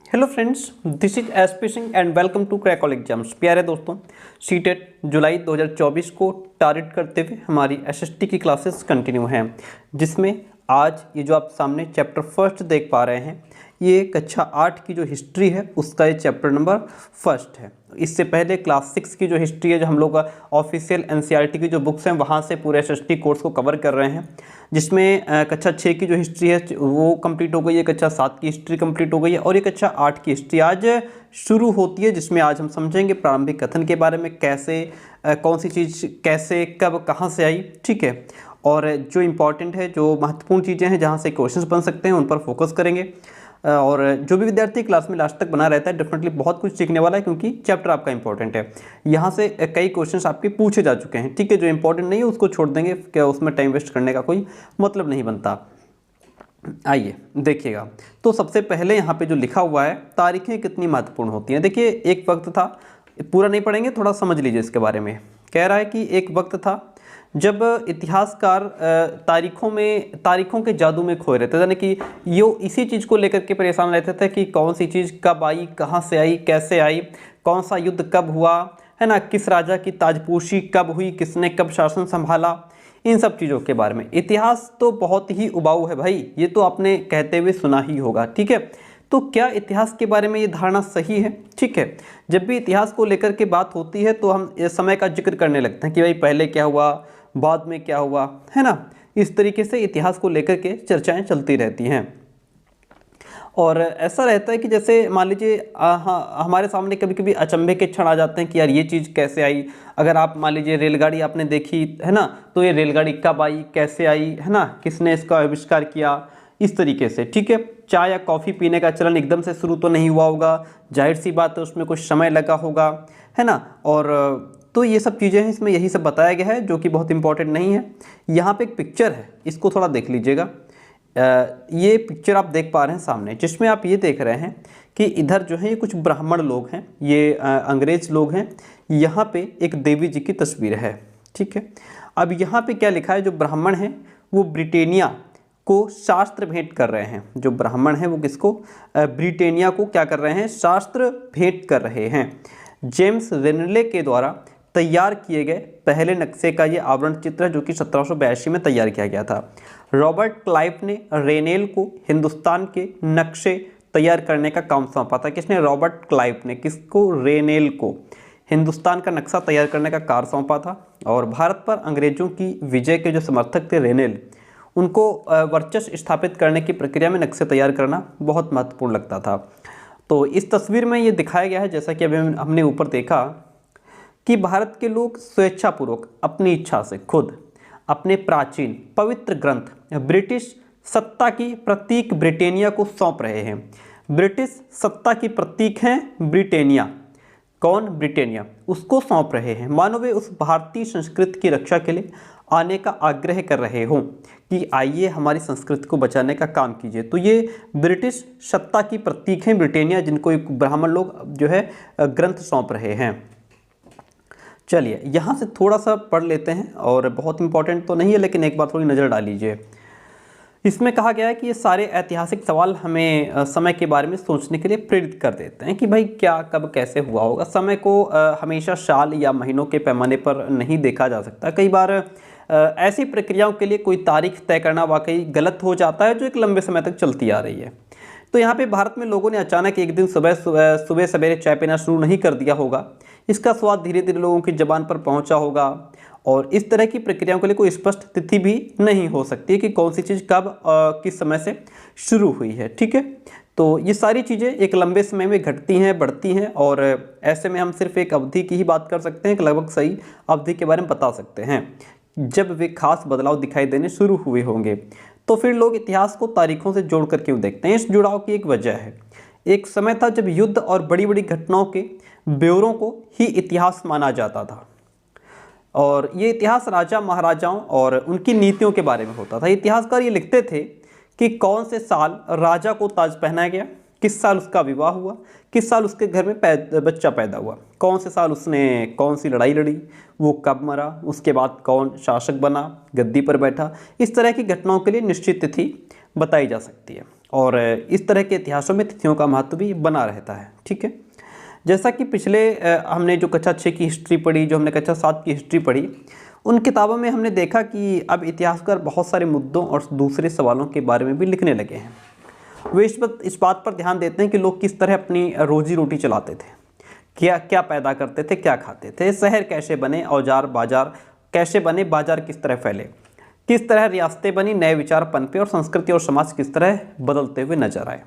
Hello friends, this is SP Singh and welcome to crack all exams. प्यारे दोस्तों, CTET जुलाई 2024 को target करते हुए हमारी एसएसटी की क्लासेस कंटिन्यू हैं, जिसमें आज ये जो आप सामने चैप्टर फर्स्ट देख पा रहे हैं, ये कक्षा 8 की जो हिस्ट्री है उसका ये चैप्टर नंबर फर्स्ट है। इससे पहले क्लास 6 की जो हिस्ट्री है, जो हम लोग का ऑफिशियल एनसीईआरटी की जो बुक्स हैं वहाँ से पूरे एसएसटी कोर्स को कवर कर रहे हैं, जिसमें कक्षा 6 की जो हिस्ट्री है वो कंप्लीट हो गई है, कक्षा 7 की हिस्ट्री कंप्लीट हो गई है और ये कक्षा 8 की हिस्ट्री आज शुरू होती है, जिसमें आज हम समझेंगे प्रारंभिक कथन के बारे में, कैसे कौन सी चीज़ कैसे कब कहाँ से आई, ठीक है। और जो इम्पॉर्टेंट है, जो महत्वपूर्ण चीज़ें हैं जहाँ से क्वेश्चंस बन सकते हैं उन पर फोकस करेंगे। और जो भी विद्यार्थी क्लास में लास्ट तक बना रहता है डेफिनेटली बहुत कुछ सीखने वाला है, क्योंकि चैप्टर आपका इंपॉर्टेंट है। यहाँ से कई क्वेश्चंस आपके पूछे जा चुके हैं, ठीक है। जो इंपॉर्टेंट नहीं है उसको छोड़ देंगे, क्या उसमें टाइम वेस्ट करने का कोई मतलब नहीं बनता। आइए देखिएगा, तो सबसे पहले यहाँ पे जो लिखा हुआ है, तारीखें कितनी महत्वपूर्ण होती हैं। देखिए, एक वक्त था, पूरा नहीं पढ़ेंगे, थोड़ा समझ लीजिए इसके बारे में। कह रहा है कि एक वक्त था जब इतिहासकार तारीखों के जादू में खोए रहते थे, यानी कि यो इसी चीज़ को लेकर के परेशान रहते थे कि कौन सी चीज़ कब आई, कहाँ से आई, कैसे आई, कौन सा युद्ध कब हुआ, है ना, किस राजा की ताजपोशी कब हुई, किसने कब शासन संभाला, इन सब चीज़ों के बारे में। इतिहास तो बहुत ही उबाऊ है भाई, ये तो आपने कहते हुए सुना ही होगा, ठीक है। तो क्या इतिहास के बारे में ये धारणा सही है? ठीक है, जब भी इतिहास को लेकर के बात होती है तो हम समय का जिक्र करने लगते हैं कि भाई पहले क्या हुआ, बाद में क्या हुआ, है ना। इस तरीके से इतिहास को लेकर के चर्चाएं चलती रहती हैं। और ऐसा रहता है कि जैसे मान लीजिए हमारे सामने कभी कभी अचंभे के क्षण आ जाते हैं कि यार ये चीज़ कैसे आई। अगर आप मान लीजिए रेलगाड़ी आपने देखी है ना, तो ये रेलगाड़ी कब आई, कैसे आई, है ना, किसने इसका आविष्कार किया, इस तरीके से, ठीक है। चाय या कॉफ़ी पीने का चलन एकदम से शुरू तो नहीं हुआ होगा, जाहिर सी बात है उसमें कुछ समय लगा होगा, है ना। और तो ये सब चीज़ें हैं, इसमें यही सब बताया गया है, जो कि बहुत इंपॉर्टेंट नहीं है। यहाँ पे एक पिक्चर है, इसको थोड़ा देख लीजिएगा। ये पिक्चर आप देख पा रहे हैं सामने, जिसमें आप ये देख रहे हैं कि इधर जो है ये कुछ ब्राह्मण लोग हैं, ये अंग्रेज लोग हैं। यहाँ पे एक देवी जी की तस्वीर है, ठीक है। अब यहाँ पे क्या लिखा है, जो ब्राह्मण हैं वो ब्रिटेनिया को शास्त्र भेंट कर रहे हैं। जो ब्राह्मण हैं वो किसको, ब्रिटेनिया को क्या कर रहे हैं, शास्त्र भेंट कर रहे हैं। जेम्स रेनले के द्वारा तैयार किए गए पहले नक्शे का ये आवरण चित्र है, जो कि 1782 में तैयार किया गया था। रॉबर्ट क्लाइव ने रेनेल को हिंदुस्तान के नक्शे तैयार करने का काम सौंपा था। किसने? रॉबर्ट क्लाइव ने किसको? रेनेल को हिंदुस्तान का नक्शा तैयार करने का कार्य सौंपा था। और भारत पर अंग्रेजों की विजय के जो समर्थक थे रेनेल, उनको वर्चस्व स्थापित करने की प्रक्रिया में नक्शे तैयार करना बहुत महत्वपूर्ण लगता था। तो इस तस्वीर में ये दिखाया गया है, जैसा कि अभी हमने ऊपर देखा, कि भारत के लोग स्वेच्छापूर्वक अपनी इच्छा से खुद अपने प्राचीन पवित्र ग्रंथ ब्रिटिश सत्ता की प्रतीक ब्रिटेनिया को सौंप रहे हैं। ब्रिटिश सत्ता की प्रतीक हैं ब्रिटेनिया। कौन? ब्रिटेनिया, उसको सौंप रहे हैं। मानो वे उस भारतीय संस्कृति की रक्षा के लिए आने का आग्रह कर रहे हों कि आइए हमारी संस्कृति को बचाने का काम कीजिए। तो ये ब्रिटिश सत्ता की प्रतीक हैं ब्रिटेनिया, जिनको एक ब्राह्मण लोग जो है ग्रंथ सौंप रहे हैं। चलिए यहाँ से थोड़ा सा पढ़ लेते हैं, और बहुत इंपॉर्टेंट तो नहीं है, लेकिन एक बार थोड़ी नज़र डाल लीजिए। इसमें कहा गया है कि ये सारे ऐतिहासिक सवाल हमें समय के बारे में सोचने के लिए प्रेरित कर देते हैं कि भाई क्या कब कैसे हुआ होगा। समय को हमेशा साल या महीनों के पैमाने पर नहीं देखा जा सकता। कई बार ऐसी प्रक्रियाओं के लिए कोई तारीख तय करना वाकई गलत हो जाता है, जो एक लंबे समय तक चलती आ रही है। तो यहाँ पे भारत में लोगों ने अचानक एक दिन सुबह सवेरे चाय पीना शुरू नहीं कर दिया होगा। इसका स्वाद धीरे धीरे लोगों की ज़बान पर पहुँचा होगा, और इस तरह की प्रक्रियाओं के लिए कोई स्पष्ट तिथि भी नहीं हो सकती कि कौन सी चीज़ कब किस समय से शुरू हुई है, ठीक है। तो ये सारी चीज़ें एक लंबे समय में घटती हैं, बढ़ती हैं, और ऐसे में हम सिर्फ एक अवधि की ही बात कर सकते हैं, एक लगभग सही अवधि के बारे में बता सकते हैं जब वे खास बदलाव दिखाई देने शुरू हुए होंगे। तो फिर लोग इतिहास को तारीखों से जोड़ कर क्यों देखते हैं? इस जुड़ाव की एक वजह है। एक समय था जब युद्ध और बड़ी बड़ी घटनाओं के ब्यौरों को ही इतिहास माना जाता था, और ये इतिहास राजा महाराजाओं और उनकी नीतियों के बारे में होता था। इतिहासकार ये लिखते थे कि कौन से साल राजा को ताज पहनाया गया, किस साल उसका विवाह हुआ, किस साल उसके घर में बच्चा पैदा हुआ, कौन से साल उसने कौन सी लड़ाई लड़ी, वो कब मरा, उसके बाद कौन शासक बना, गद्दी पर बैठा। इस तरह की घटनाओं के लिए निश्चित तिथि बताई जा सकती है। और इस तरह के इतिहासों में तिथियों का महत्व भी बना रहता है। ठीक है, जैसा कि पिछले हमने जो कक्षा 6 की हिस्ट्री पढ़ी, जो हमने कक्षा 7 की हिस्ट्री पढ़ी, उन किताबों में हमने देखा कि अब इतिहासकार बहुत सारे मुद्दों और दूसरे सवालों के बारे में भी लिखने लगे हैं। वे इस बात पर ध्यान देते हैं कि लोग किस तरह अपनी रोजी रोटी चलाते थे, क्या क्या पैदा करते थे, क्या खाते थे, शहर कैसे बने, औजार बाजार कैसे बने, बाजार किस तरह फैले, किस तरह रियासतें बनी, नए विचार पनपे और संस्कृति और समाज किस तरह बदलते हुए नजर आए।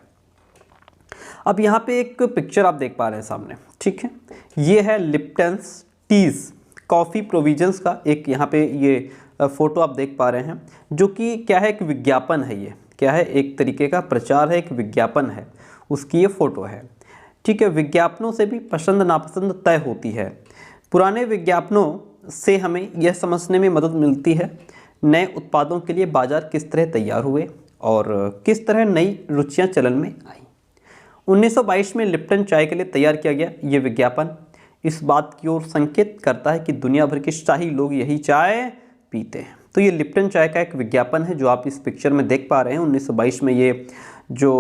अब यहाँ पे एक पिक्चर आप देख पा रहे हैं सामने। ठीक है, ये है लिप्टन्स टीज कॉफ़ी प्रोविजंस का एक यहाँ पे ये फोटो आप देख पा रहे हैं, जो कि क्या है, एक विज्ञापन है। ये क्या है, एक तरीके का प्रचार है, एक विज्ञापन है, उसकी ये फोटो है। ठीक है, विज्ञापनों से भी पसंद नापसंद तय होती है। पुराने विज्ञापनों से हमें यह समझने में मदद मिलती है नए उत्पादों के लिए बाजार किस तरह तैयार हुए और किस तरह नई रुचियां चलन में आई। 1922 में लिप्टन चाय के लिए तैयार किया गया ये विज्ञापन इस बात की ओर संकेत करता है कि दुनिया भर के शाही लोग यही चाय पीते हैं। तो ये लिप्टन चाय का एक विज्ञापन है जो आप इस पिक्चर में देख पा रहे हैं। 1922 में ये जो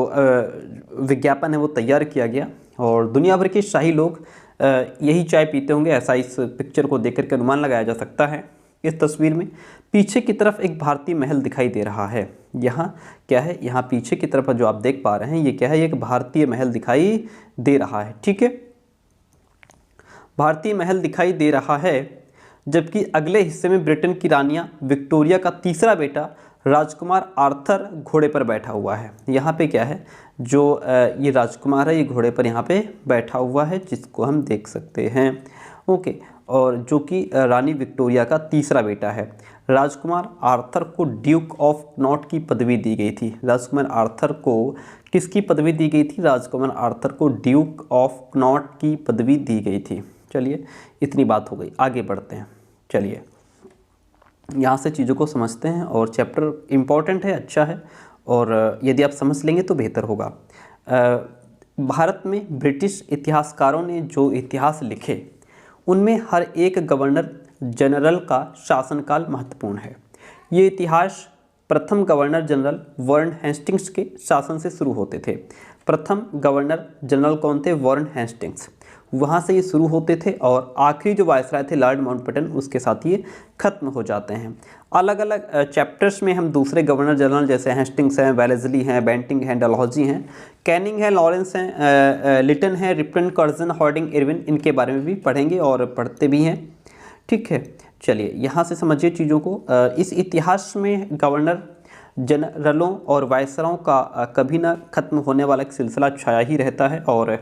विज्ञापन है वो तैयार किया गया और दुनिया भर के शाही लोग यही चाय पीते होंगे, ऐसा इस पिक्चर को देख करके अनुमान लगाया जा सकता है। इस तस्वीर में पीछे की तरफ एक भारतीय महल दिखाई दे रहा है। यहाँ क्या है, यहाँ पीछे की तरफ जो आप देख पा रहे हैं ये क्या है, एक भारतीय महल दिखाई दे रहा है। ठीक है, भारतीय महल दिखाई दे रहा है, जबकि अगले हिस्से में ब्रिटेन की रानियाँ विक्टोरिया का तीसरा बेटा राजकुमार आर्थर घोड़े पर बैठा हुआ है। यहाँ पे क्या है, जो ये राजकुमार है ये घोड़े पर यहाँ पे बैठा हुआ है, जिसको हम देख सकते हैं। ओके, और जो कि रानी विक्टोरिया का तीसरा बेटा है। राजकुमार आर्थर को ड्यूक ऑफ नॉट की पदवी दी गई थी। राजकुमार आर्थर को किसकी पदवी दी गई थी? राजकुमार आर्थर को ड्यूक ऑफ नॉट की पदवी दी गई थी। चलिए, इतनी बात हो गई, आगे बढ़ते हैं। चलिए, यहाँ से चीज़ों को समझते हैं और चैप्टर इम्पॉर्टेंट है, अच्छा है, और यदि आप समझ लेंगे तो बेहतर होगा। भारत में ब्रिटिश इतिहासकारों ने जो इतिहास लिखे उनमें हर एक गवर्नर जनरल का शासनकाल महत्वपूर्ण है। ये इतिहास प्रथम गवर्नर जनरल वारेन हेस्टिंग्स के शासन से शुरू होते थे। प्रथम गवर्नर जनरल कौन थे? Warren Hastings. वहाँ से ये शुरू होते थे और आखिरी जो वायसराय थे लॉर्ड माउंटबेटन, उसके साथ ये खत्म हो जाते हैं। अलग अलग चैप्टर्स में हम दूसरे गवर्नर जनरल जैसे हेस्टिंग्स हैं, वेलेस्ली हैं, बेंटिंग हैं, डलहौजी हैं, कैनिंग है, लॉरेंस हैं, लिटन है, रिपन, कर्जन, हॉर्डिंग, इरविन, इनके बारे में भी पढ़ेंगे और पढ़ते भी हैं। ठीक है, चलिए यहाँ से समझिए चीज़ों को। इस इतिहास में गवर्नर जनरलों और वायसरायों का कभी ना खत्म होने वाला एक सिलसिला छाया ही रहता है और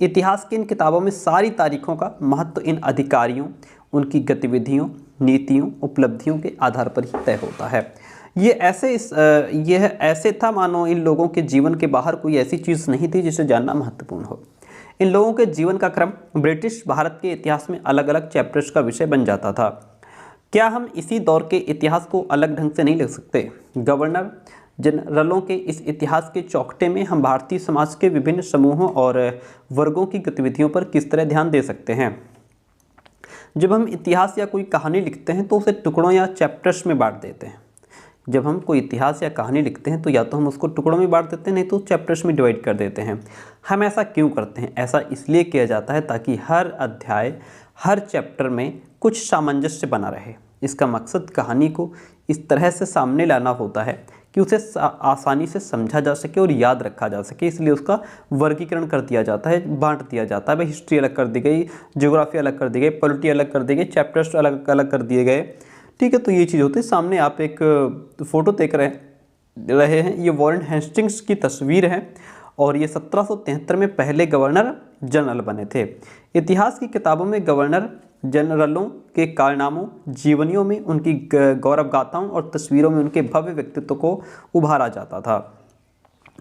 इतिहास की इन किताबों में सारी तारीखों का महत्व इन अधिकारियों, उनकी गतिविधियों, नीतियों, उपलब्धियों के आधार पर ही तय होता है। यह ऐसे था मानो इन लोगों के जीवन के बाहर कोई ऐसी चीज़ नहीं थी जिसे जानना महत्वपूर्ण हो। इन लोगों के जीवन का क्रम ब्रिटिश भारत के इतिहास में अलग अलग चैप्टर्स का विषय बन जाता था। क्या हम इसी दौर के इतिहास को अलग ढंग से नहीं लिख सकते? गवर्नर जनरलों के इस इतिहास के चौखटे में हम भारतीय समाज के विभिन्न समूहों और वर्गों की गतिविधियों पर किस तरह ध्यान दे सकते हैं? जब हम इतिहास या कोई कहानी लिखते हैं तो उसे टुकड़ों या चैप्टर्स में बांट देते हैं। जब हम कोई इतिहास या कहानी लिखते हैं तो या तो हम उसको टुकड़ों में बांट देते हैं, नहीं तो चैप्टर्स में डिवाइड कर देते हैं। हम ऐसा क्यों करते हैं? ऐसा इसलिए किया जाता है ताकि हर अध्याय, हर चैप्टर में कुछ सामंजस्य बना रहे। इसका मकसद कहानी को इस तरह से सामने लाना होता है कि उसे आसानी से समझा जा सके और याद रखा जा सके, इसलिए उसका वर्गीकरण कर दिया जाता है, बांट दिया जाता है। भाई हिस्ट्री अलग कर दी गई, ज्योग्राफी अलग कर दी गई, पॉलिटी अलग कर दी गई, चैप्टर्स अलग अलग कर दिए गए। ठीक है, तो ये चीज़ होती है। सामने आप एक फ़ोटो देख रहे हैं, ये वारेन हेस्टिंग्स की तस्वीर है और ये 1773 में पहले गवर्नर जनरल बने थे। इतिहास की किताबों में गवर्नर जनरलों के कारनामों, जीवनियों में उनकी गौरव गाथाओं और तस्वीरों में उनके भव्य व्यक्तित्व को उभारा जाता था।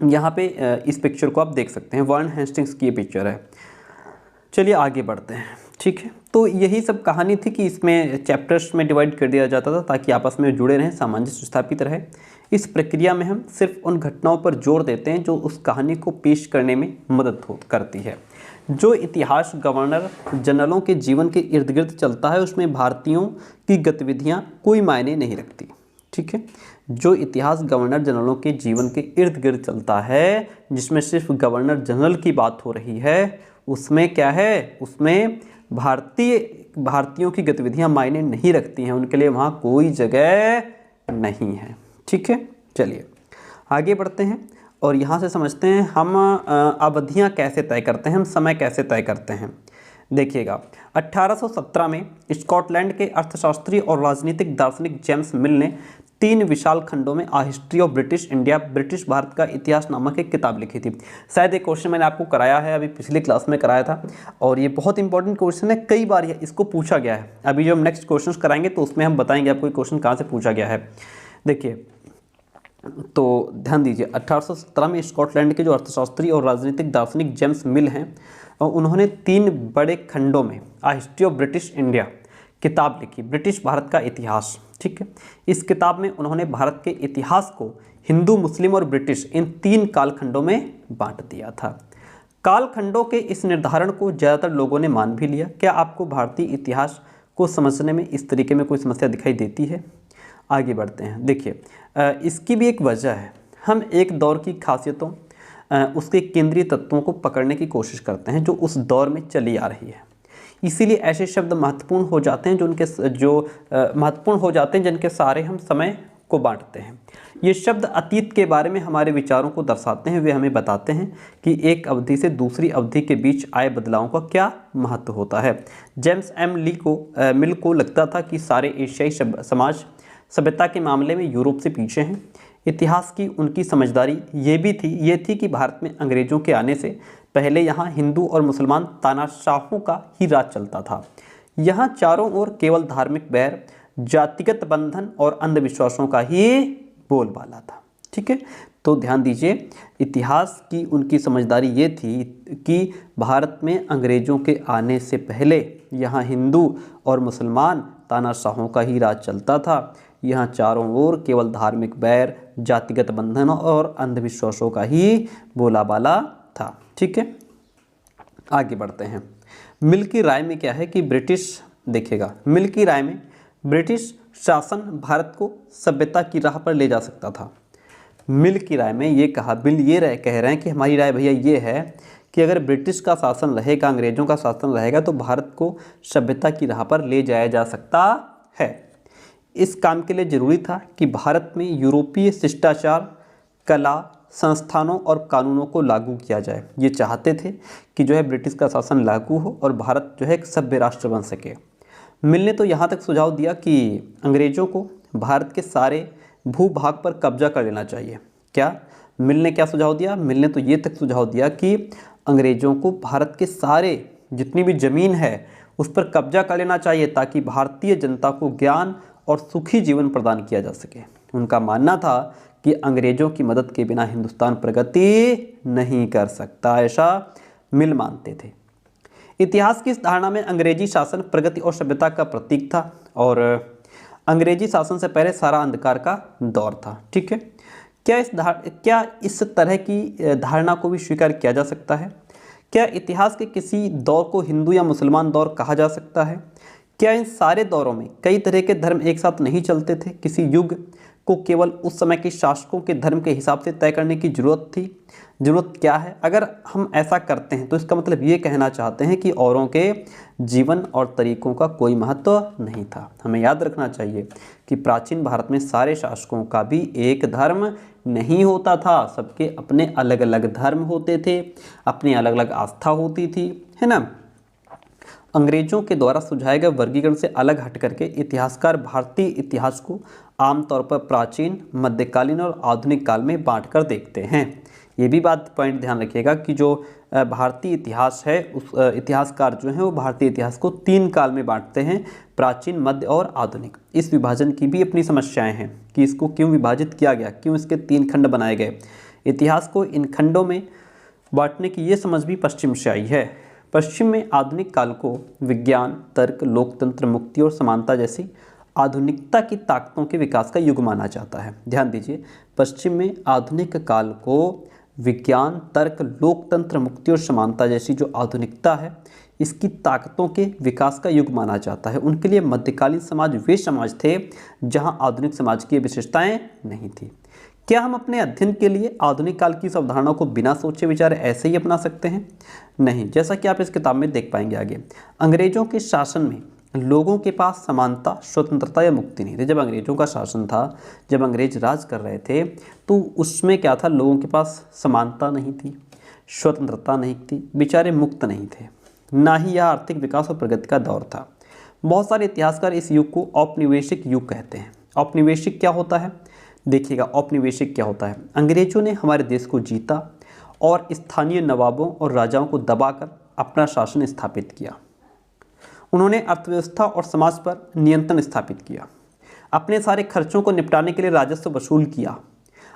यहाँ पे इस पिक्चर को आप देख सकते हैं, वारेन हेस्टिंग्स की ये पिक्चर है। चलिए आगे बढ़ते हैं। ठीक है, तो यही सब कहानी थी कि इसमें चैप्टर्स में डिवाइड कर दिया जाता था ताकि आपस में जुड़े रहें, सामंजस्य स्थापित रहे। इस प्रक्रिया में हम सिर्फ उन घटनाओं पर जोर देते हैं जो उस कहानी को पेश करने में मदद करती है। जो इतिहास गवर्नर जनरलों के जीवन के इर्द गिर्द चलता है उसमें भारतीयों की गतिविधियां कोई मायने नहीं रखती। ठीक है। जो इतिहास गवर्नर जनरलों के जीवन के इर्द गिर्द चलता है, जिसमें सिर्फ गवर्नर जनरल की बात हो रही है, उसमें क्या है, उसमें भारतीयों की गतिविधियां मायने नहीं रखती हैं, उनके लिए वहाँ कोई जगह नहीं है। ठीक है, चलिए आगे बढ़ते हैं और यहाँ से समझते हैं हम अवधियाँ कैसे तय करते हैं, हम समय कैसे तय करते हैं। देखिएगा, 1817 में स्कॉटलैंड के अर्थशास्त्री और राजनीतिक दार्शनिक जेम्स मिल ने 3 विशाल खंडों में a history of British India, British भारत का इतिहास नामक एक किताब लिखी थी। शायद एक क्वेश्चन मैंने आपको कराया है, अभी पिछली क्लास में कराया था, और ये बहुत इंपॉर्टेंट क्वेश्चन है, कई बार इसको पूछा गया है। अभी जो हम नेक्स्ट क्वेश्चन कराएंगे तो उसमें हम बताएंगे आपको क्वेश्चन कहाँ से पूछा गया है। देखिए, तो ध्यान दीजिए, 1817 में स्कॉटलैंड के जो अर्थशास्त्री और राजनीतिक दार्शनिक जेम्स मिल हैं, उन्होंने 3 बड़े खंडों में a history of British India किताब लिखी, ब्रिटिश भारत का इतिहास। ठीक है, इस किताब में उन्होंने भारत के इतिहास को हिंदू, मुस्लिम और ब्रिटिश इन 3 कालखंडों में बांट दिया था। कालखंडों के इस निर्धारण को ज़्यादातर लोगों ने मान भी लिया। क्या आपको भारतीय इतिहास को समझने में इस तरीके में कोई समस्या दिखाई देती है? आगे बढ़ते हैं। देखिए, इसकी भी एक वजह है, हम एक दौर की खासियतों, उसके केंद्रीय तत्वों को पकड़ने की कोशिश करते हैं जो उस दौर में चली आ रही है। इसीलिए ऐसे शब्द महत्वपूर्ण हो जाते हैं महत्वपूर्ण हो जाते हैं जिनके सहारे हम समय को बांटते हैं। ये शब्द अतीत के बारे में हमारे विचारों को दर्शाते हैं। वे हमें बताते हैं कि एक अवधि से दूसरी अवधि के बीच आए बदलावों का क्या महत्व होता है। जेम्स एम मिल को लगता था कि सारे एशियाई समाज सभ्यता के मामले में यूरोप से पीछे हैं। इतिहास की उनकी समझदारी ये थी कि भारत में अंग्रेज़ों के आने से पहले यहाँ हिंदू और मुसलमान तानाशाहों का ही राज चलता था। यहाँ चारों ओर केवल धार्मिक बैर, जातिगत बंधन और अंधविश्वासों का ही बोलबाला था। ठीक है, तो ध्यान दीजिए, इतिहास की उनकी समझदारी ये थी कि भारत में अंग्रेज़ों के आने से पहले यहाँ हिंदू और मुसलमान तानाशाहों का ही राज चलता था। यहाँ चारों ओर केवल धार्मिक बैर, जातिगत बंधन और अंधविश्वासों का ही बोलाबाला था। ठीक है, आगे बढ़ते हैं। मिल की राय में क्या है कि मिल की राय में ब्रिटिश शासन भारत को सभ्यता की राह पर ले जा सकता था। मिल की राय में ये कहा, कह रहे हैं कि हमारी राय भैया ये है कि अगर ब्रिटिश का शासन रहेगा, अंग्रेज़ों का शासन रहेगा, तो भारत को सभ्यता की राह पर ले जाया जा सकता है। इस काम के लिए ज़रूरी था कि भारत में यूरोपीय शिष्टाचार, कला, संस्थानों और कानूनों को लागू किया जाए। ये चाहते थे कि ब्रिटिश का शासन लागू हो और भारत एक सभ्य राष्ट्र बन सके। मिल ने तो यहाँ तक सुझाव दिया कि अंग्रेज़ों को भारत के सारे भूभाग पर कब्जा कर लेना चाहिए। मिल ने क्या सुझाव दिया? मिल ने तो ये तक सुझाव दिया कि अंग्रेज़ों को भारत के सारे जितनी भी ज़मीन है उस पर कब्जा कर लेना चाहिए ताकि भारतीय जनता को ज्ञान और सुखी जीवन प्रदान किया जा सके। उनका मानना था कि अंग्रेज़ों की मदद के बिना हिंदुस्तान प्रगति नहीं कर सकता, ऐसा मिल मानते थे। इतिहास की इस धारणा में अंग्रेजी शासन प्रगति और सभ्यता का प्रतीक था और अंग्रेजी शासन से पहले सारा अंधकार का दौर था। ठीक है, क्या इस तरह की धारणा को भी स्वीकार किया जा सकता है? क्या इतिहास के किसी दौर को हिंदू या मुसलमान दौर कहा जा सकता है? क्या इन सारे दौरों में कई तरह के धर्म एक साथ नहीं चलते थे? किसी युग को केवल उस समय के शासकों के धर्म के हिसाब से तय करने की ज़रूरत थी? ज़रूरत क्या है? अगर हम ऐसा करते हैं तो इसका मतलब ये कहना चाहते हैं कि औरों के जीवन और तरीकों का कोई महत्व नहीं था। हमें याद रखना चाहिए कि प्राचीन भारत में सारे शासकों का भी एक धर्म नहीं होता था। सबके अपने अलग अलग धर्म होते थे, अपनी अलग अलग आस्था होती थी, है ना। अंग्रेजों के द्वारा सुझाए गए वर्गीकरण से अलग हट करके इतिहासकार भारतीय इतिहास को आमतौर पर प्राचीन, मध्यकालीन और आधुनिक काल में बांटकर देखते हैं। ये भी बात पॉइंट ध्यान रखिएगा कि जो भारतीय इतिहास है, उस इतिहासकार जो हैं वो भारतीय इतिहास को 3 काल में बांटते हैं, प्राचीन, मध्य और आधुनिक। इस विभाजन की भी अपनी समस्याएं हैं कि इसको क्यों विभाजित किया गया, क्यों इसके 3 खंड बनाए गए। इतिहास को इन खंडों में बांटने की ये समझ भी पश्चिम से आई है। पश्चिम में आधुनिक काल को विज्ञान, तर्क, लोकतंत्र, मुक्ति और समानता जैसी आधुनिकता की ताकतों के विकास का युग माना जाता है। ध्यान दीजिए, पश्चिम में आधुनिक काल को विज्ञान, तर्क, लोकतंत्र, मुक्ति और समानता जैसी जो आधुनिकता है, इसकी ताकतों के विकास का युग माना जाता है। उनके लिए मध्यकालीन समाज वे समाज थे जहां आधुनिक समाज की विशेषताएं नहीं थी। क्या हम अपने अध्ययन के लिए आधुनिक काल की इस अवधारणा को बिना सोचे विचारे ऐसे ही अपना सकते हैं? नहीं, जैसा कि आप इस किताब में देख पाएंगे आगे। अंग्रेजों के शासन में लोगों के पास समानता, स्वतंत्रता या मुक्ति नहीं थी। जब अंग्रेजों का शासन था, जब अंग्रेज राज कर रहे थे, तो उसमें क्या था, लोगों के पास समानता नहीं थी, स्वतंत्रता नहीं थी, बेचारे मुक्त नहीं थे, ना ही यह आर्थिक विकास और प्रगति का दौर था। बहुत सारे इतिहासकार इस युग को औपनिवेशिक युग कहते हैं। औपनिवेशिक क्या होता है? देखिएगा, औपनिवेशिक क्या होता है। अंग्रेजों ने हमारे देश को जीता और स्थानीय नवाबों और राजाओं को दबाकर अपना शासन स्थापित किया। उन्होंने अर्थव्यवस्था और समाज पर नियंत्रण स्थापित किया, अपने सारे खर्चों को निपटाने के लिए राजस्व वसूल किया,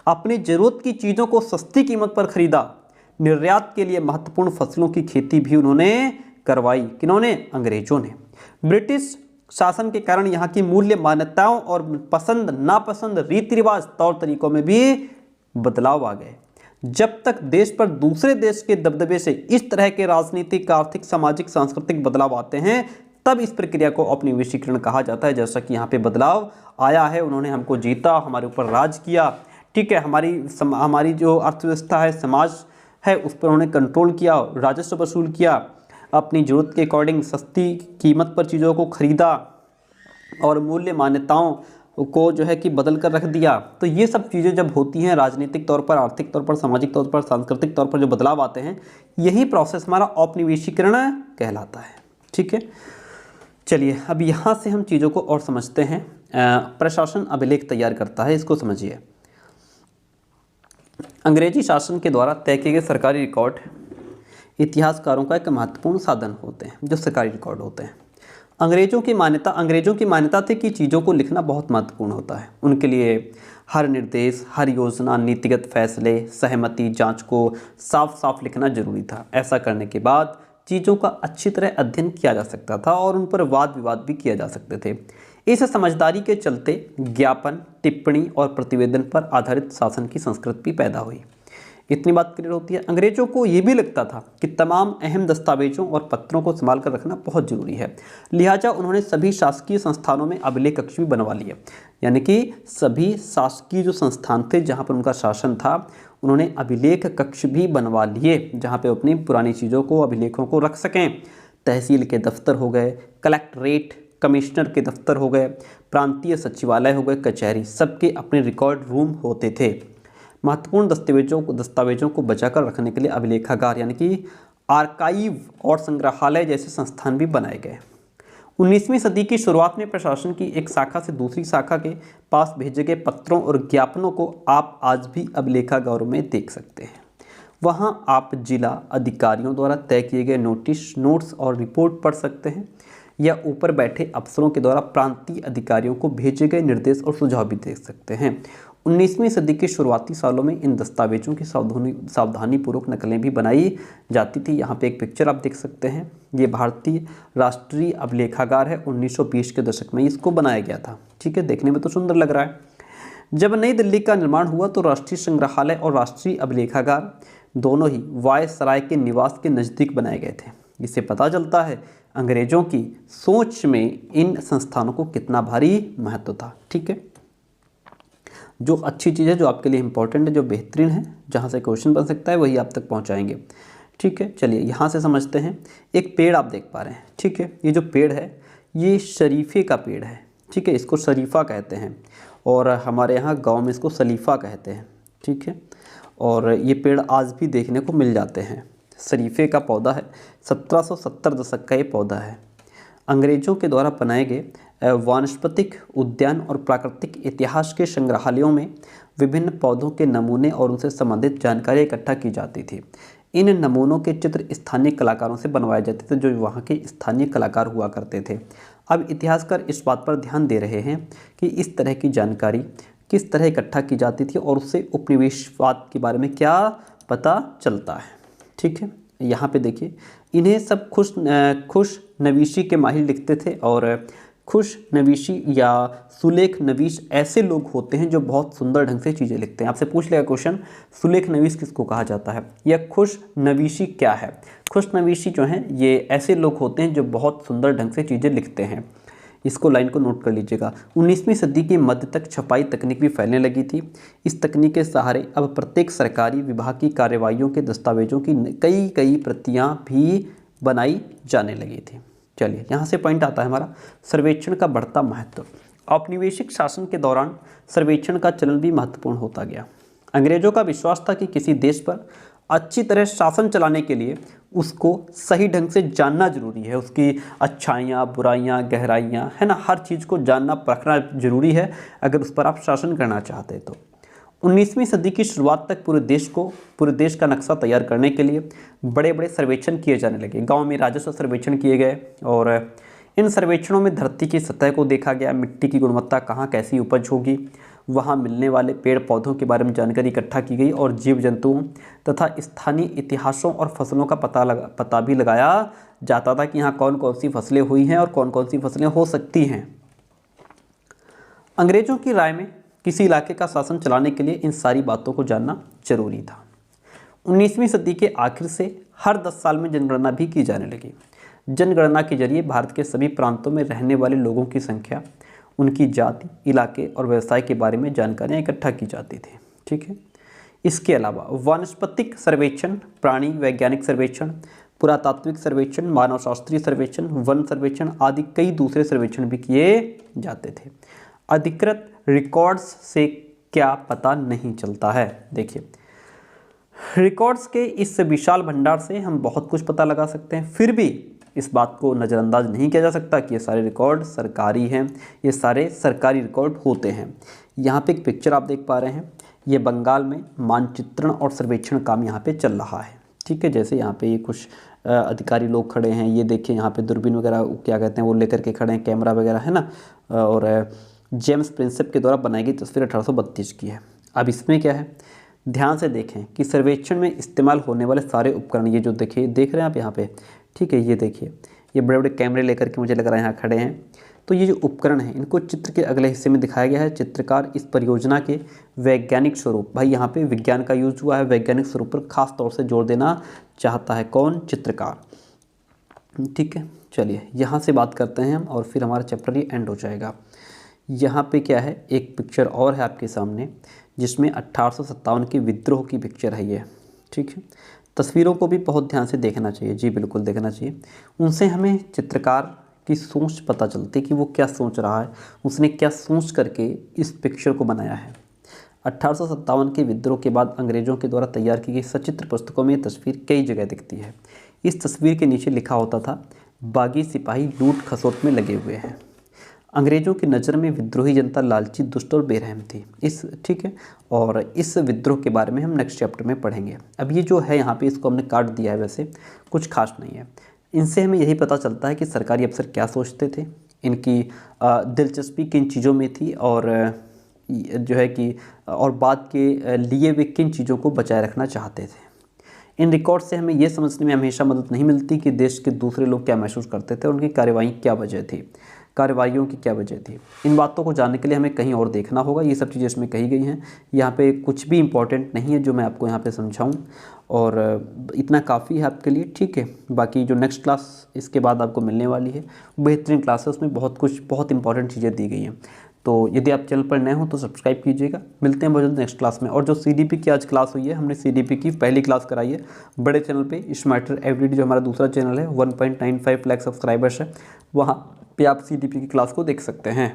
अपनी जरूरत की चीज़ों को सस्ती कीमत पर खरीदा, निर्यात के लिए महत्वपूर्ण फसलों की खेती भी उन्होंने करवाई। किन्होंने? अंग्रेजों ने। ब्रिटिश शासन के कारण यहाँ की मूल्य मान्यताओं और पसंद नापसंद, रीति रिवाज, तौर तरीकों में भी बदलाव आ गए। जब तक देश पर दूसरे देश के दबदबे से इस तरह के राजनीतिक, आर्थिक, सामाजिक, सांस्कृतिक बदलाव आते हैं, तब इस प्रक्रिया को औपनिवेशीकरण कहा जाता है। जैसा कि यहाँ पे बदलाव आया है, उन्होंने हमको जीता, हमारे ऊपर राज किया, ठीक है, हमारी जो अर्थव्यवस्था है, समाज है, उस पर उन्होंने कंट्रोल किया, राजस्व वसूल किया, अपनी ज़रूरत के अकॉर्डिंग सस्ती कीमत पर चीज़ों को खरीदा और मूल्य मान्यताओं को जो है कि बदल कर रख दिया। तो ये सब चीज़ें जब होती हैं, राजनीतिक तौर पर, आर्थिक तौर पर, सामाजिक तौर पर, सांस्कृतिक तौर पर जो बदलाव आते हैं, यही प्रोसेस हमारा औपनिवेशीकरण कहलाता है। ठीक है, चलिए अब यहाँ से हम चीज़ों को और समझते हैं। प्रशासन अभिलेख तैयार करता है, इसको समझिए। अंग्रेजी शासन के द्वारा तय किए गए सरकारी रिकॉर्ड इतिहासकारों का एक महत्वपूर्ण साधन होते हैं, जो सरकारी रिकॉर्ड होते हैं। अंग्रेजों की मान्यता थी कि चीज़ों को लिखना बहुत महत्वपूर्ण होता है। उनके लिए हर निर्देश, हर योजना, नीतिगत फैसले, सहमति, जांच को साफ साफ लिखना जरूरी था। ऐसा करने के बाद चीज़ों का अच्छी तरह अध्ययन किया जा सकता था और उन पर वाद विवाद भी किए जा सकते थे। इस समझदारी के चलते ज्ञापन, टिप्पणी और प्रतिवेदन पर आधारित शासन की संस्कृति भी पैदा हुई। इतनी बात क्लियर होती है। अंग्रेजों को ये भी लगता था कि तमाम अहम दस्तावेजों और पत्रों को संभाल कर रखना बहुत जरूरी है। लिहाजा उन्होंने सभी शासकीय संस्थानों में अभिलेख कक्ष भी बनवा लिए। यानी कि सभी शासकीय जो संस्थान थे जहाँ पर उनका शासन था, उन्होंने अभिलेख कक्ष भी बनवा लिए, जहाँ पे अपनी पुरानी चीज़ों को, अभिलेखों को रख सकें। तहसील के दफ्तर हो गए, कलेक्ट्रेट, कमिश्नर के दफ्तर हो गए, प्रांतीय सचिवालय हो गए, कचहरी, सबके अपने रिकॉर्ड रूम होते थे। महत्वपूर्ण दस्तावेजों को बचाकर रखने के लिए अभिलेखागार यानी कि आर्काइव और संग्रहालय जैसे संस्थान भी बनाए गए। 19वीं सदी की शुरुआत में प्रशासन की एक शाखा से दूसरी शाखा के पास भेजे गए पत्रों और ज्ञापनों को आप आज भी अभिलेखागारों में देख सकते हैं। वहां आप जिला अधिकारियों द्वारा तय किए गए नोट्स और रिपोर्ट पढ़ सकते हैं, या ऊपर बैठे अफसरों के द्वारा प्रांतीय अधिकारियों को भेजे गए निर्देश और सुझाव भी देख सकते हैं। 19वीं सदी के शुरुआती सालों में इन दस्तावेजों की सावधानीपूर्वक नकलें भी बनाई जाती थी। यहाँ पे एक पिक्चर आप देख सकते हैं, ये भारतीय राष्ट्रीय अभिलेखागार है। 1920 के दशक में इसको बनाया गया था। ठीक है, देखने में तो सुंदर लग रहा है। जब नई दिल्ली का निर्माण हुआ तो राष्ट्रीय संग्रहालय और राष्ट्रीय अभिलेखागार दोनों ही वायसराय के निवास के नज़दीक बनाए गए थे। इससे पता चलता है अंग्रेजों की सोच में इन संस्थानों को कितना भारी महत्व था। ठीक है, जो अच्छी चीज़ है, जो आपके लिए इंपॉर्टेंट है, जो बेहतरीन है, जहाँ से क्वेश्चन बन सकता है, वही आप तक पहुँचाएंगे। ठीक है, चलिए यहाँ से समझते हैं। एक पेड़ आप देख पा रहे हैं। ठीक है, ये जो पेड़ है, ये शरीफे का पेड़ है। ठीक है, इसको शरीफा कहते हैं और हमारे यहाँ गांव में इसको सलीफा कहते हैं। ठीक है, और ये पेड़ आज भी देखने को मिल जाते हैं। शरीफे का पौधा है, 1770 दशक का ये पौधा है। अंग्रेजों के द्वारा बनाए गए वानस्पतिक उद्यान और प्राकृतिक इतिहास के संग्रहालयों में विभिन्न पौधों के नमूने और उनसे संबंधित जानकारी इकट्ठा की जाती थी। इन नमूनों के चित्र स्थानीय कलाकारों से बनवाए जाते थे, जो वहाँ के स्थानीय कलाकार हुआ करते थे। अब इतिहासकार इस बात पर ध्यान दे रहे हैं कि इस तरह की जानकारी किस तरह इकट्ठा की जाती थी और उससे उपनिवेशवाद के बारे में क्या पता चलता है। ठीक है, यहाँ पे देखिए, इन्हें सब खुश नवीशी के माहिर लिखते थे और खुश नवीशी या सुलेख नवीश ऐसे लोग होते हैं जो बहुत सुंदर ढंग से चीज़ें लिखते हैं। आपसे पूछ लेगा क्वेश्चन, सुलेख नवीश किसको कहा जाता है या खुश नवीशी क्या है? खुश नवीशी जो हैं ये ऐसे लोग होते हैं जो बहुत सुंदर ढंग से चीज़ें लिखते हैं। इसको लाइन को नोट कर लीजिएगा। 19वीं सदी के मध्य तक छपाई तकनीक भी फैलने लगी थी। इस तकनीक के सहारे अब प्रत्येक सरकारी विभाग की कार्यवाहियों के दस्तावेजों की कई प्रतियां भी बनाई जाने लगी थी। चलिए यहाँ से पॉइंट आता है हमारा सर्वेक्षण का बढ़ता महत्व। औपनिवेशिक शासन के दौरान सर्वेक्षण का चलन भी महत्वपूर्ण होता गया। अंग्रेजों का विश्वास था कि किसी देश पर अच्छी तरह शासन चलाने के लिए उसको सही ढंग से जानना जरूरी है, उसकी अच्छाइयाँ बुराइयाँ गहराइयाँ, है ना, हर चीज़ को जानना परखना जरूरी है अगर उस पर आप शासन करना चाहते हैं तो। 19वीं सदी की शुरुआत तक पूरे देश का नक्शा तैयार करने के लिए बड़े बड़े सर्वेक्षण किए जाने लगे। गांव में राजस्व सर्वेक्षण किए गए और इन सर्वेक्षणों में धरती की सतह को देखा गया, मिट्टी की गुणवत्ता कहाँ कैसी उपज होगी, वहाँ मिलने वाले पेड़ पौधों के बारे में जानकारी इकट्ठा की गई और जीव जंतुओं तथा स्थानीय इतिहासों और फसलों का पता भी लगाया जाता था कि यहाँ कौन कौन सी फसलें हुई हैं और कौन कौन सी फसलें हो सकती हैं। अंग्रेजों की राय में किसी इलाके का शासन चलाने के लिए इन सारी बातों को जानना जरूरी था। 19वीं सदी के आखिर से हर 10 साल में जनगणना भी की जाने लगी। जनगणना के जरिए भारत के सभी प्रांतों में रहने वाले लोगों की संख्या, उनकी जाति, इलाके और व्यवसाय के बारे में जानकारियाँ इकट्ठा की जाती थी। ठीक है, इसके अलावा वानस्पतिक सर्वेक्षण, प्राणी वैज्ञानिक सर्वेक्षण, पुरातात्विक सर्वेक्षण, मानवशास्त्रीय सर्वेक्षण, वन सर्वेक्षण आदि कई दूसरे सर्वेक्षण भी किए जाते थे। अधिकृत रिकॉर्ड्स से क्या पता नहीं चलता है? देखिए, रिकॉर्ड्स के इस विशाल भंडार से हम बहुत कुछ पता लगा सकते हैं, फिर भी इस बात को नज़रअंदाज नहीं किया जा सकता कि ये सारे रिकॉर्ड सरकारी हैं, ये सारे सरकारी रिकॉर्ड होते हैं। यहाँ पे एक पिक्चर आप देख पा रहे हैं, ये बंगाल में मानचित्रण और सर्वेक्षण काम यहाँ पे चल रहा है। ठीक है, जैसे यहाँ पे ये कुछ अधिकारी लोग खड़े हैं, ये देखिए यहाँ पे दूरबीन वगैरह क्या कहते हैं वो लेकर के खड़े हैं, कैमरा वगैरह है ना, और जेम्स प्रिंसेप के द्वारा बनाई गई तस्वीर 1832 की है। अब इसमें क्या है, ध्यान से देखें कि सर्वेक्षण में इस्तेमाल होने वाले सारे उपकरण, ये जो देख रहे हैं आप यहाँ पे, ठीक है, ये देखिए, ये बड़े बड़े कैमरे लेकर के मुझे लग रहा है यहाँ खड़े हैं। तो ये जो उपकरण हैं इनको चित्र के अगले हिस्से में दिखाया गया है। चित्रकार इस परियोजना के वैज्ञानिक स्वरूप, भाई यहाँ पे विज्ञान का यूज हुआ है, वैज्ञानिक स्वरूप पर खास तौर से जोर देना चाहता है। कौन? चित्रकार। ठीक है, चलिए यहाँ से बात करते हैं हम और फिर हमारा चैप्टर ये एंड हो जाएगा। यहाँ पे क्या है, एक पिक्चर और है आपके सामने जिसमें 1857 के विद्रोह की पिक्चर है ये। ठीक है, तस्वीरों को भी बहुत ध्यान से देखना चाहिए, जी बिल्कुल देखना चाहिए। उनसे हमें चित्रकार की सोच पता चलती है कि वो क्या सोच रहा है, उसने क्या सोच करके इस पिक्चर को बनाया है। 1857 के विद्रोह के बाद अंग्रेज़ों के द्वारा तैयार की गई सचित्र पुस्तकों में ये तस्वीर कई जगह दिखती है। इस तस्वीर के नीचे लिखा होता था, बागी सिपाही लूट खसोट में लगे हुए हैं। अंग्रेज़ों की नज़र में विद्रोही जनता लालची, दुष्ट और बेरहम थी। ठीक है, और इस विद्रोह के बारे में हम नेक्स्ट चैप्टर में पढ़ेंगे। अब ये जो है यहाँ पे इसको हमने काट दिया है, वैसे कुछ खास नहीं है। इनसे हमें यही पता चलता है कि सरकारी अफसर क्या सोचते थे, इनकी दिलचस्पी किन चीज़ों में थी और जो है कि और बाद के लिए वे किन चीज़ों को बचाए रखना चाहते थे। इन रिकॉर्ड से हमें ये समझने में हमेशा मदद नहीं मिलती कि देश के दूसरे लोग क्या महसूस करते थे, उनकी कार्रवाई क्या वजह थी, कार्रवाइयों की क्या वजह थी। इन बातों को जानने के लिए हमें कहीं और देखना होगा। ये सब चीज़ें इसमें कही गई हैं, यहाँ पे कुछ भी इम्पॉर्टेंट नहीं है जो मैं आपको यहाँ पे समझाऊँ, और इतना काफ़ी है आपके लिए। ठीक है, बाकी जो नेक्स्ट क्लास इसके बाद आपको मिलने वाली है बेहतरीन क्लास है, उसमें बहुत इंपॉर्टेंट चीज़ें दी गई हैं। तो यदि आप चैनल पर नए हो तो सब्सक्राइब कीजिएगा। मिलते हैं बहुत जल्द नेक्स्ट क्लास में। और जो CDP की आज क्लास हुई है, हमने CDP की पहली क्लास कराई है बड़े चैनल पे, स्मार्टर एवरीडे जो हमारा दूसरा चैनल है, 1.95 लाख सब्सक्राइबर्स है, वहाँ पे आप CDP की क्लास को देख सकते हैं।